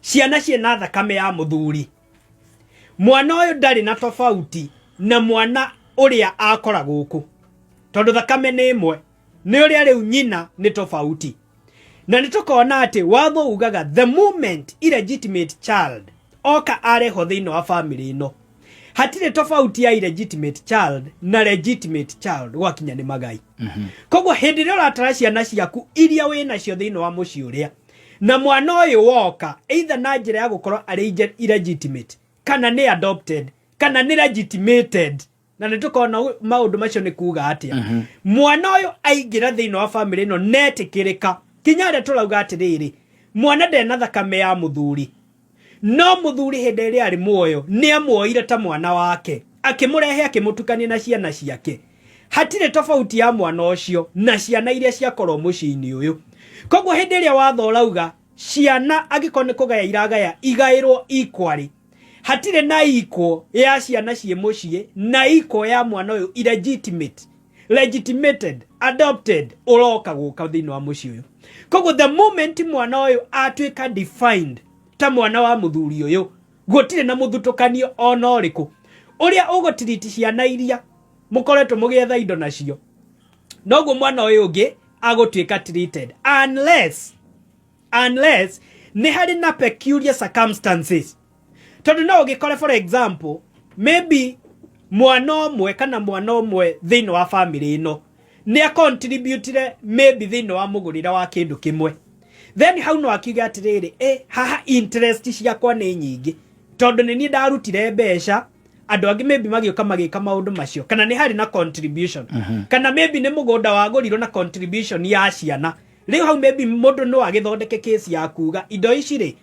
ciana ciena thakame ya mũthuri mwana ũyũ ndarĩ na tofauti na mwana ũrĩa akora gũkũ tondũ thakame nĩ ĩmwe nĩ ũrĩa rĩu nyina nĩ tofauti na nĩ tũkona atĩ watho ugaga the moment illegitimate child oka areho thĩinĩ wa family ĩno hatirĩ tofauti ya illegitimate child na legitimate child gwakinya nĩ magai koguo hĩndĩ ĩrĩa ũratara ciana ciaku iria wĩnacio thĩinĩ wa mũciĩ ũrĩa na mwana ũyũ woka either na njĩra ya gũkorwo arĩ illegitimate kana nĩ adopted kana nĩ legitimated na nĩ tũkona maũndũ macio nĩ kuuga atĩa mwana ũyũ aingĩra thĩinĩ wa family ĩno netĩkĩrĩka kinya rĩrĩa tũrauga atĩrĩrĩ mwana ndena thakame ya mũthuri no mũthuri hĩndĩ ĩrĩa arĩ muoyo nĩ amuoire ta mwana wake akĩmũrehe akĩmũtukania na ciana ciake hatirĩ tofauti ya mwana ũcio na ciana iria ciakorwo mũciĩ-inĩ ũyũ koguo hĩndĩ ĩrĩa watho ũrauga ciana angĩkorwo nĩ kũgaya iragaya igaĩrwo equally hatirĩ na equal ya ciana ciĩ mũciĩ na equal ya mwana ũyũ illegitimate legitimated adopted ũroka gũka thĩinĩ wa mũciĩ ũyũ koguo the moment mwana ũyũ atuĩka defined ta mwana wa mũthuri ũyũ gũtirĩ na mũthutũkanio ona ũrĩkũ ũrĩa ũgũtiriti ciana iria mũkoretwo mũgĩetha indo nacio noguo mwana ũyũ ũngĩ agũtuĩka treated unless nĩ harĩ na peculiar circumstances tondũ no ũgĩkore for example maybe mwana ũmwe kana mwana ũmwe thĩinĩ wa family ĩno nĩ a-contributire maybe thĩinĩ wa mũgũrĩre wa kĩndũ kĩmwe then hau no akiuga atĩrĩrĩ haha interest ciakwa nĩ nyingĩ tondũ nĩ niĩ ndarutire mbeca andũ angĩ maybe magĩũka magĩka maũndũ macio kana nĩ harĩ na contribution kana maybe nĩ mũgũnda wagũrirwo na contribution ya ciana rĩu hau maybe mũndũ no agĩthondeke case ya kuga indo ici rĩ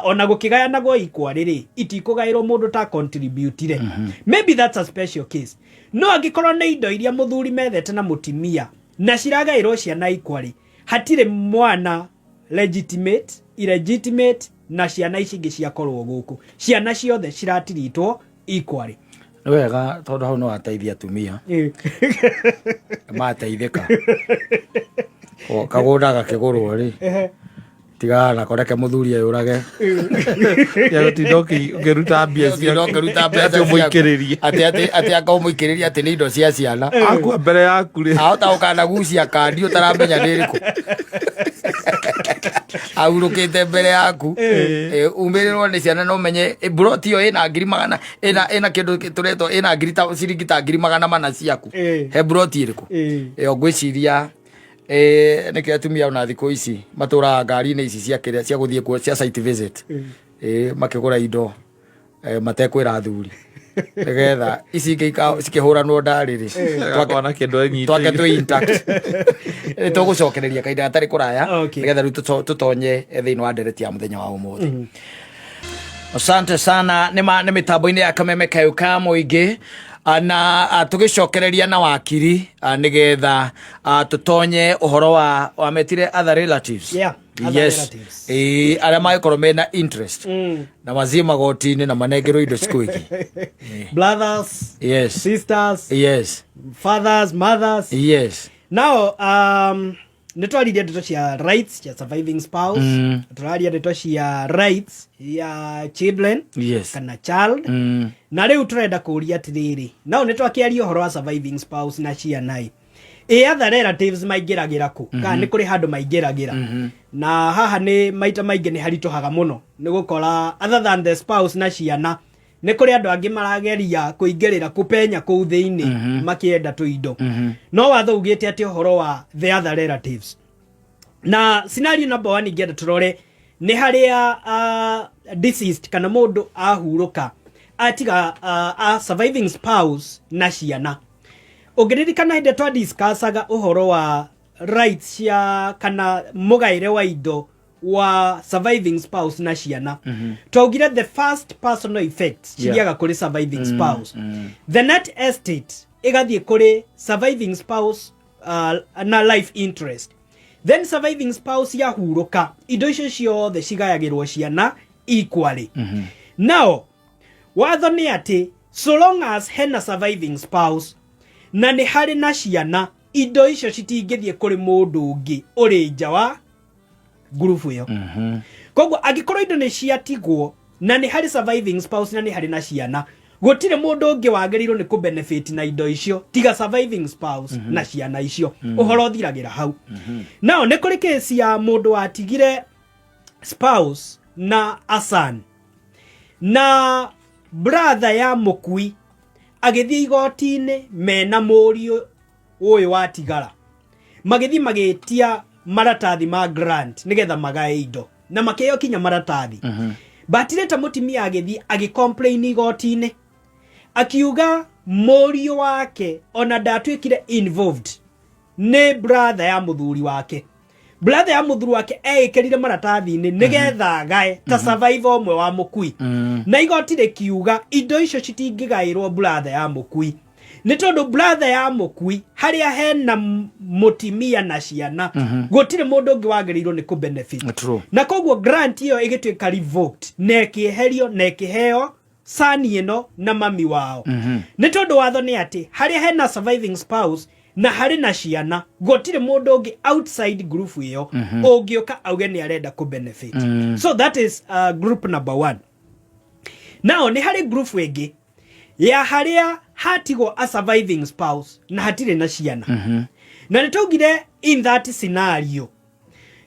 ona gũkĩgayanagwo equally rĩ itikũgaĩrwo mũndũ ta contributire maybe that's a special case no angĩkorwo nĩ indo iria mũthuri methete na mũtimia na ciragaĩrwo ciana equally hatirĩ mwana legitimate illegitimate na ciana ici ingĩ ciakorwo gũkũ ciana ciothe ciratiritwo equally nĩ wega tondũ hau no ateithia atumia mateithĩka kagũnda gakĩgũrwo rĩ tiga na koreke mũthuri ayũrage ya gũtinda ũkĩruta mbia atĩ ũmũikĩrĩrie atĩ akaũmũikĩrĩria atĩ nĩ indo cia ciana akua mbere yaku rĩ ahota gũkanagucia kandi ũtaramenya nĩ ĩrĩkũ aurũkĩte mbere yaku umĩrĩrwo nĩ ciana no ũmenye buroti ĩyo ĩna ngiri magana ĩna kĩndũ tũretwo ĩna ngiri ta ciringi ta ngiri magana mana ciaku he buroti ĩrĩkũ ĩyo ngwĩciria nĩkĩo atumia ona thikũ ici matũraga ngari-inĩ ici cia gũthiĩ kuo cia site visit makĩgũra indo matekwĩra athuri nĩgetha ici ingĩ cikĩhũranwo ndarĩ rĩ twake twĩ intact tũgũcokereria kahinda gatarĩ kũraya nĩgetha rĩu tũtonye thĩinĩ wa ndereti ya mũthenya wa ũmũthĩ. Asante sana nĩ mĩtambo-inĩ ya Kameme Kayuka mũingĩ na tũgĩcokereria na wakiri nĩgetha tũtonye ũhoro wa metire other relatives. Yes, arĩa magĩkorwo mena interest na mazie magoti-inĩ na manengerwo indo cikũ ingĩ brothers, yes, sisters, yes, fathers, mothers, yes. Now nĩtwaririe ndeto cia rights cia surviving spouse, tũraria ndeto cia rights ya children, yes, kana child, na rĩu tũrenda kũria atĩrĩrĩ nao nĩtwakĩaria ũhoro wa surviving spouse na ciana other relatives maingĩragĩra kũ kana nĩ kũrĩ handũ maingĩragĩra na haha nĩ maita maingĩ nĩ haritũhaga mũno nĩ gũkora other than the spouse na ciana nä kå rä andå angä marageria kå ingä rä penya kå u thä-inä makienda tå indo no watho ugä te atä å horo wa the other relatives. Na scenario number 1 ingä enda tå rore nä harä a deceased kana må ndå ahurũka atiga a surviving spouse na ciana. å ngä ririkana hä ndä twa discussaga å horo wa rights cia kana mũgaĩre wa indo wa surviving spouse na ciana. Twaugire the first personal effects cithiaga kũrĩ surviving spouse. The net estate ĩgathiĩ kũrĩ surviving spouse na life interest. Then surviving spouse yahurũka indo icio ciothe cigayagĩrwo ciana equally. Now watho nĩ atĩ so long as hena surviving spouse na nĩ harĩ na ciana indo icio citingĩthiĩ kũrĩ mũndũ ũngĩ ũrĩ nja wa ngurubu ĩyo. Koguo angĩkorwo indo nĩ ciatigwo na nĩ harĩ surviving spouse na nĩ harĩ na ciana gũtirĩ mũndũ ũngĩ wagĩrĩirwo nĩ kũ benefit na indo icio tiga surviving spouse na ciana icio. Ũhoro ũthiragĩra hau. Nao nĩ kũrĩ case ya mũndũ watigire spouse na a son na brother ya mũkui agĩthiĩ igoti-inĩ mena mũriũ ũyũ watigara magĩthiĩ magĩtia maratathi ma grant nigetha magae indo na makĩyo kinya maratathi. But leta mũtimia agĩthiĩ agĩcomplain igoti-inĩ akiuga mũriũ wake ona ndatwĩkire involved nĩ brother ya mũthuri wake. Brother ya mũthuri wake eĩkĩrire maratathi-inĩ nigetha gae ta survivor ũmwe wa mũkui. Na igoti rĩkiuga indo icio citingĩgaĩrwo brother ya mũkui nĩ tondũ brother ya mũkui harĩa hena mũtimia na ciana gũtirĩ mũndũ ũngĩ wagĩrĩirwo nĩ kũ benefit. Na koguo grant ĩyo ĩgĩtuĩka revoked na ĩkĩeherio na ĩkĩheo sani ĩno na mami wao. Nĩ tondũ watho nĩ atĩ harĩa hena surviving spouse na harĩ na ciana gũtirĩ mũndũ ũngĩ outside group ĩyo ũngĩũka auge nĩ arenda kũ benefit. So that is group number 1. Now nĩ harĩ group ĩngĩ ya harĩa hatigwo a surviving spouse na hatirĩ na ciana. Na nĩtwaugire in that scenario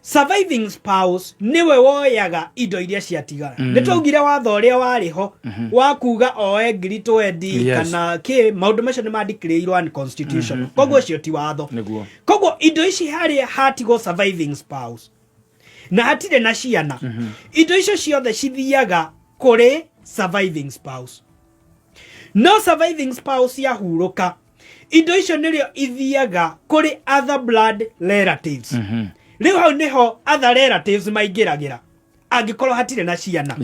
surviving spouse niwe woyaga indo iria ciatigara. Nĩtwaugire watho ũrĩa warĩ ho wa kuga oe ngiri twendi kana kĩ maũndũ macio nĩ mandikĩrĩirwo unconstitutional. Koguo ũcio ti watho. Koguo indo ici harĩa hatigwo surviving spouse na hatirĩ na ciana indo icio ciothe cithiaga kũrĩ surviving spouse. No surviving spouse yahurũka indo icio nĩrĩo ithiaga kũrĩ other blood relatives. Rĩu hau nĩho other relatives maingĩragĩra angĩkorwo hatirĩ na ciana.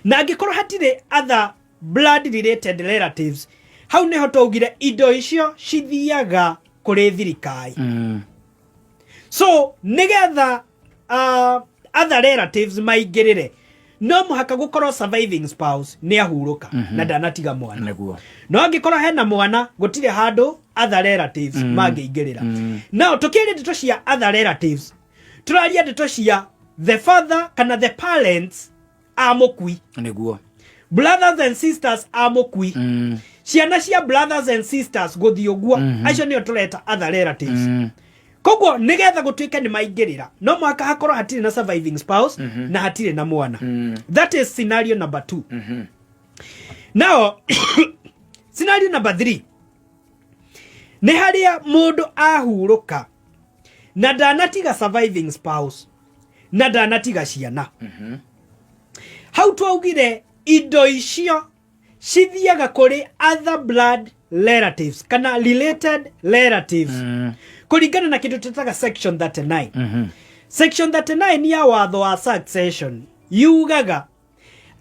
Na angĩkorwo hatirĩ other blood related relatives hau nĩho twaugire indo icio cithiaga kũrĩ thirikari. So nĩgetha other relatives maingĩrĩre no mũhaka gũkorwo surviving spouse nĩ ahurũka na ndanatiga mwana. No angĩkorwo hena mwana gũtirĩ handũ other relatives mangĩingĩrĩra. Now tũkĩrĩa ndeto cia other relatives tũraria ndeto cia the father kana the parents a mũkui. Brothers and sisters a mũkui. Ciana cia brothers and sisters gũthiĩ ũguo acio nĩo tũreta other relatives. Koguo nigetha gũtuĩke nĩ maingĩrĩra no mũhaka hakorwo hatirĩ na surviving spouse na hatirĩ na mwana. That is scenario number 2. Now scenario number 3 nĩ harĩa mũndũ ahurũka na ndanatiga surviving spouse na ndanatiga ciana. Hau twaugire indo icio cithiaga kũrĩ other blood relatives kana related relatives kũringana na kĩndũ tũtaga section 39. Section 39 ya watho wa succession yugaga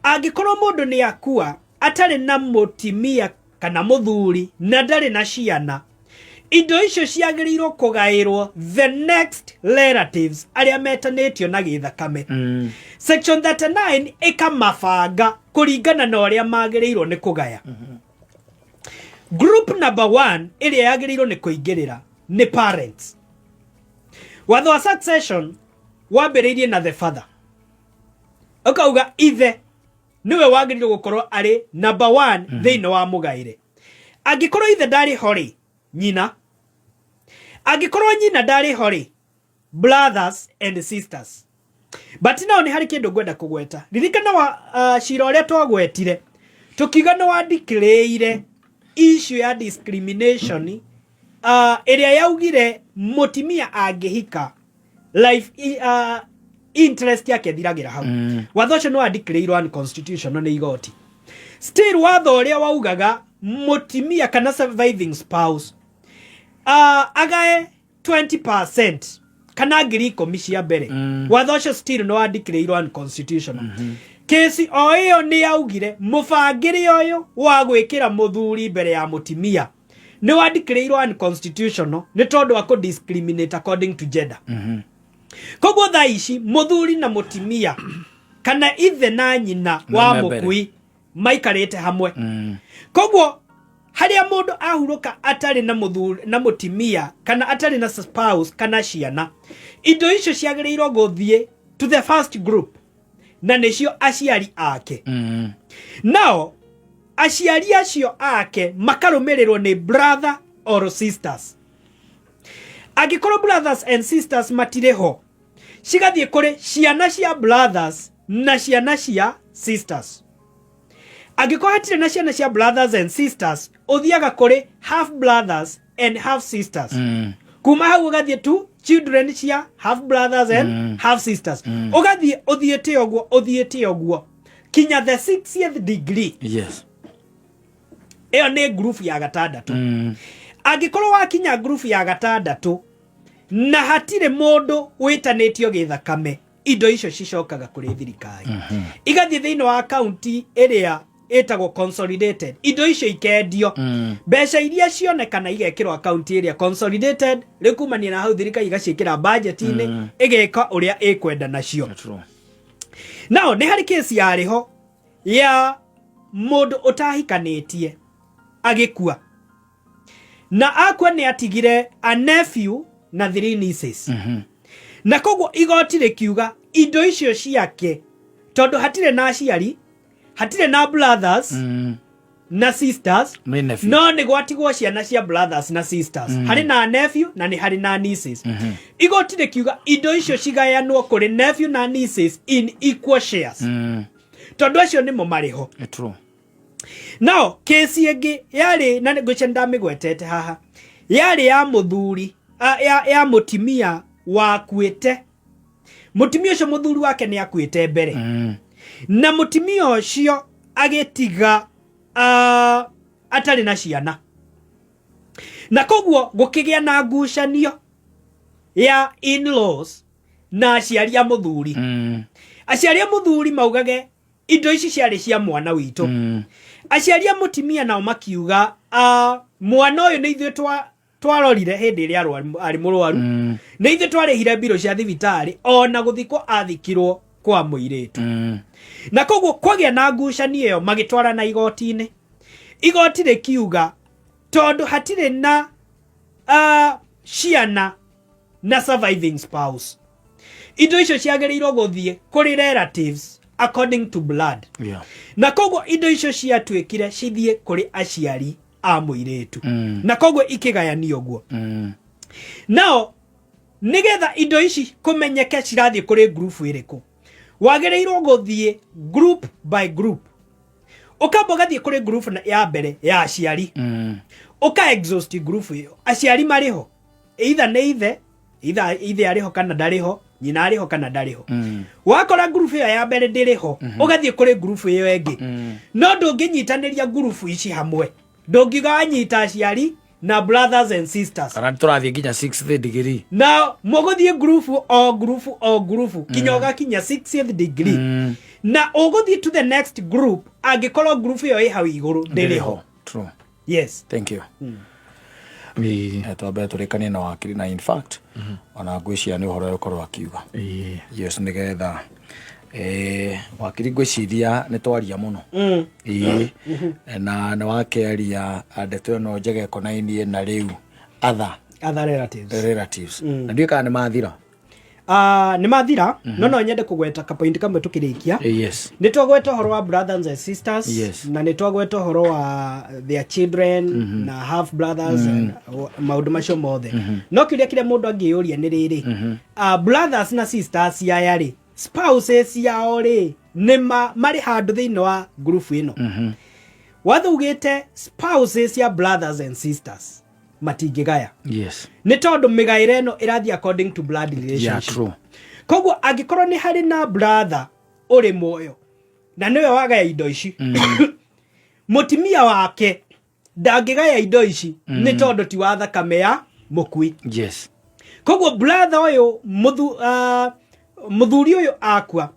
angĩkorwo mũndũ nĩ akua atarĩ na mũtimia kana mũthuri na ndarĩ na ciana indo icio ciagĩrĩirwo kũgaĩrwo the next relatives arĩa metanĩtio na gĩthakame. Section 39 ĩkamabanga kũringana na ũrĩa magĩrĩirwo nĩ kũgaya. Group number 1 ĩrĩa yagĩrĩirwo nĩ kũingĩrĩra nĩ parents. Watho wa succession wambĩrĩirie na the father. Ũkauga ithe niwe wagĩrĩirwo gũkorwo arĩ number 1 thĩinĩ wa mũgaĩre. Angĩkorwo ithe ndarĩ ho rĩ nyina. Angĩkorwo nyina ndarĩ ho rĩ brothers and sisters. But now nĩ harĩ kĩndũ ngwenda kũgweta. Ririkana wa cira ũrĩa twagwetire tukiga no wa declare issue ya discrimination area yaugire mutimia angihika life interest yake thiragira hau watho ucio no wa declare unconstitutional ni igoti still watho uria waugaga mutimia kana surviving spouse agae 20% kana ngiri 10 cia mbere watho ucio still no wa declare unconstitutional kesi o iyo ni yaugire mubangire uyu wa gwikira muthuri mbere ya mutimia ni wa declare unconstitutional ni tondu wa discriminate according to gender koguo thaa ici muthuri na mutimia kana ithe na nyina wa mukui maikarite hamwe koguo haria mundu ahuruka atari na muthuri na mutimia kana atari na spouse kana ciana indo icio ciagiriirwo guthie to the first group na nicio aciari ake now aciari acio ake makarumirirwo ni brother or sisters agikoro brothers and sisters matireho cigathie kuri ciana cia brothers na ciana cia sisters agikoro hatire na ciana cia brothers and sisters uthiaga kuri half brothers and half sisters kuma hau ugathie tu children cia half brothers and half sisters ugathie uthiete oguo kinya the 60th degree yes eyo ni group ya gatandatu agikoro wakinya group ya gatandatu na hatire mundu witanitio githakame indo icio cicokaga kuri thirikari igathie thiini wa county area etagwo consolidated indo icio ikendio mbeca iria cionekana igekirwo account area consolidated rikumania na hau thirikari igacikira budget ini igeka uria ikwenda nacio nao ni hari case yariho ya mundu utahikanitie agikua na akwa ni atigire a nephew na 3 nieces na koguo igoti rikiuga indo icio ciake tondu hatire na aciari hatire na brothers na sisters no ni gwatigwo ciana cia brothers na sisters hari na nephew na ni hari na nieces igoti rikiuga indo icio cigayanwo kuri nephew na nieces in equal shares tondu acio ni mo mariho true now kesi ege yari na ngwicha ndamigwetete haha yari ya muthuri ya mutimia wakuite mutimia ucio muthuri wake ni akuite mbere na mutimia ucio agetiga atari na ciana na koguo gukigia na ngucanio ya in-laws na aciari a muthuri aciari a muthuri maugage indo ici ciari cia mwana witu aciari a mutimia nao makiuga mwana uyu ni ithuĩ twarorire hindi iria ari murwaru ni ithuĩ twarehire mbiro cia thibitari ona guthikwo athikirwo kwa muiritu na koguo kwagia na ngucanio iyo magitwara na igoti-ini igoti rikiuga tondu hatire na ciana na surviving spouse indo icio ciagiriirwo guthie kuri relatives according to blood na koguo indo icio ciatwikire cithie kuri aciari a muiritu na koguo ikigayanio guo nao nigetha indo ici kumenyeke cirathie kuri group iriku wagereirwo guthie group by group ukabogathie kuri group ya mbere ya aciari uka exhaust group iyo aciari mariho either ne ithe ariho kana ndariho nyina ariho kana ndariho wakora group iyo ya mbere ndiriho ugathie kuri group iyo engi no ndunginyitaniria group ici hamwe ndungiganyita aciari na brothers and sisters kana turathie kinya 6th degree na muguthie group kinyoga kinya 6th degree na uguthie to the next group agikorwo group iyo i hau iguru ndiriho true yes thank you twambe turikanie na wakiri na in fact ona ngwiciria ni uhoro ukorwo akiuga yes nigetha wakiri ngwiciria ni twaria muno na wakeria ndeto no njege konainie na riu other relatives na ndio kana ni mathira ni mathira no nyende kugweta ka point kamwe tukirikia yes ni twagweta horo wa brothers and sisters na ni twagweta horo wa their children na half brothers and maundu macio mothe no kile mundu angiuria ni riri brothers na sisters ya yari spouses yao ri ni mari handu thiini wa group ino wathugite spouses ya brothers and sisters matingigaya. Yes. Ni tondu migaire no irathi according to blood relationship. Yeah, true. Koguo angikorwo ni hari na brother uri moyo na niwe wagaya indo ici mutimia wake ndangigaya indo ici ni tondu ti wa thakame ya mukui. Yes. Koguo brother uyu muthuri uyu akua,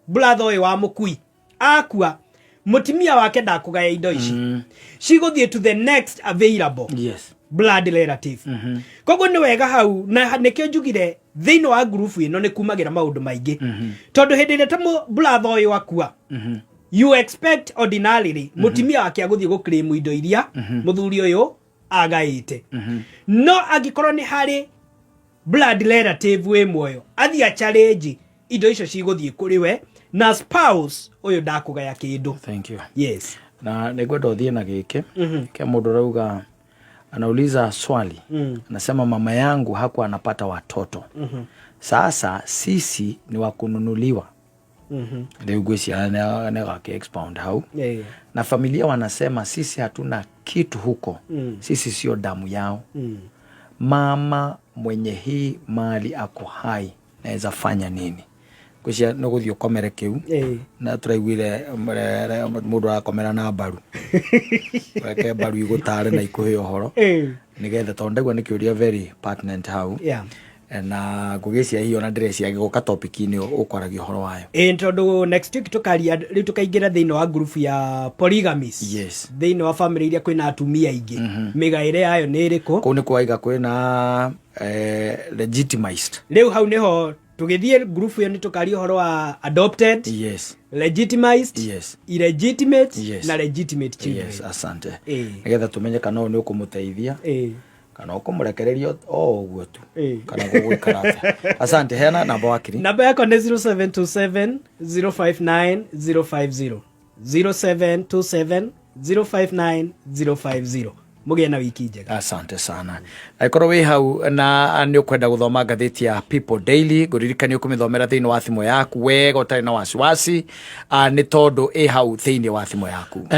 brother uyu wa mukui akua, mutimia wake ndakugaya indo ici ciguthie to the next available. Yes. Blood relative. Koguo ni wega hau na nikio njugire thiini wa group ino ni kumagira maundu maingi tondu hindi ire ta brother uyu akua you expect ordinarily mutimia wake aguthie guclaim indo iria muthuri uyu agaite. No angikorwo ni hari blood relative we moyo athia challenge indo icio ciguthie kuri we na spouse uyu ndakugaya kindu. Thank you. Yes. Na nigwenda uthie na giki ke mundu rauga anauliza swali anasema mama yangu hakuwa anapata watoto sasa sisi ni wakununuliwa. Ndio gwesi ana expound hau na familia wanasema sisi hatuna kitu huko sisi sio damu yao. Mama mwenye hii mali ako hai naweza fanya nini? Kushia no guthio komere kiu na turaiguire mundu akomera na baru wake baru igutare na ikuhe ohoro nigetha tondegwa nikiuria very pertinent hau na gugisia hiyo na dress ya gikoka topic ini ukwaragia horo wayo tondu next week tukaria riu tukaingira thiini wa group ya polygamist. Yes. Thiini wa family iria kwina atumia ingi migaire yayo ni iriku ko ni kwaiga kwina legitimized. Riu hau niho tugithie group yo ni tukaria horo wa adopted. Yes. Legitimized. Yes. Illegitimate. Yes. Na legitimate children. Yes, asante. Nigetha tumenye kana ni ukumuteithia kana ukumurekereria o uguo tu kana gugwikarate. Asante. Hena namba wakiri. Namba yako ni 0727 059 050 0727 059 050. Mugie na wiki njega. Asante sana. Aikoro we hau na ni ukwenda guthoma ngatheti ya People Daily guririkani ukumithomera thiini wa thimu yaku wega utari na wasiwasi ni tondu hau thiini wa thimu yaku.